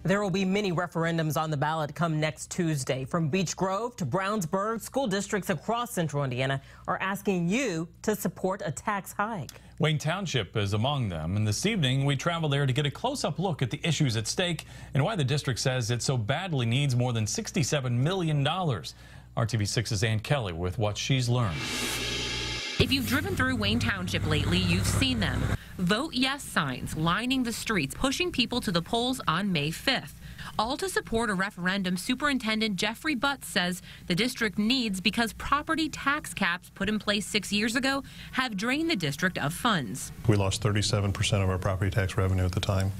There will be many referendums on the ballot come next Tuesday. From Beech Grove to Brownsburg, school districts across central Indiana are asking you to support a tax hike. Wayne Township is among them, and this evening we travel there to get a close-up look at the issues at stake and why the district says it so badly needs more than $67 million. RTV6's Ann Kelly with what she's learned. If you've driven through Wayne Township lately, you've seen them. Vote Yes signs lining the streets, pushing people to the polls on May 5th. All to support a referendum Superintendent Jeffrey Butts says the district needs because property tax caps put in place 6 years ago have drained the district of funds. We lost 37% of our property tax revenue at the time.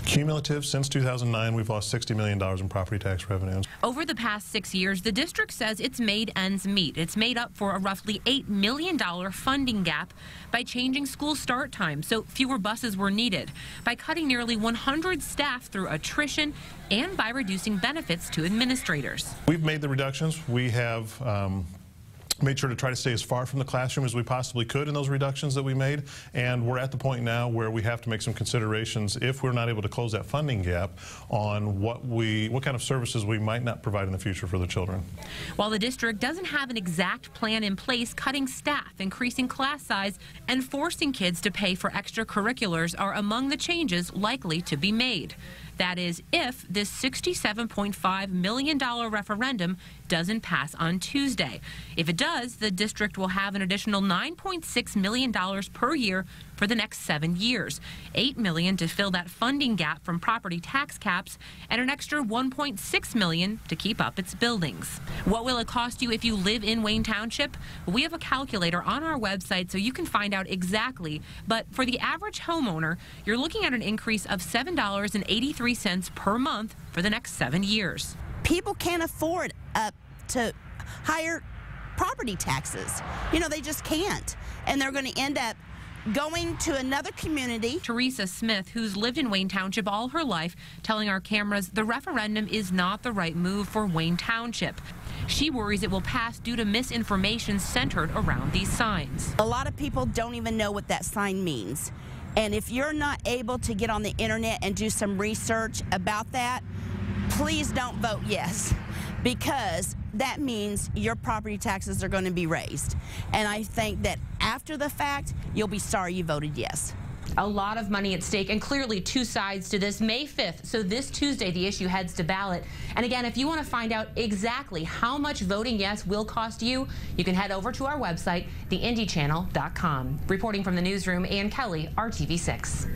Cumulative, since 2009, we've lost $60 million in property tax revenues. Over the past 6 years, the district says it's made ends meet. It's made up for a roughly $8 million funding gap by changing school start times so fewer buses were needed, by cutting nearly 100 staff through attrition, and by reducing benefits to administrators. We've made the reductions. We have made sure to try to stay as far from the classroom as we possibly could in those reductions that we made, and we're at the point now where we have to make some considerations if we're not able to close that funding gap on what kind of services we might not provide in the future for the children. While the district doesn't have an exact plan in place, cutting staff, increasing class size, and forcing kids to pay for extracurriculars are among the changes likely to be made. That is, if this $67.5 million referendum doesn't pass on Tuesday. If it does, the district will have an additional $9.6 million per year for the next 7 years, $8 million to fill that funding gap from property tax caps, and an extra $1.6 million to keep up its buildings. What will it cost you if you live in Wayne Township? We have a calculator on our website so you can find out exactly, but for the average homeowner, you're looking at an increase of $7.83 per month for the next 7 years. People can't afford to higher property taxes. You know, they just can't, and they're going to end up going to another community. Teresa Smith, who's lived in Wayne Township all her life, telling our cameras the referendum is not the right move for Wayne Township. She worries it will pass due to misinformation centered around these signs. A lot of people don't even know what that sign means. And if you're not able to get on the internet and do some research about that, please don't vote yes, because that means your property taxes are going to be raised. And I think that after the fact, you'll be sorry you voted yes. A lot of money at stake, and clearly two sides to this. May 5th, so this Tuesday, the issue heads to ballot. And again, if you want to find out exactly how much voting yes will cost you, you can head over to our website, theindychannel.com. Reporting from the newsroom, Ann Kelly, RTV6.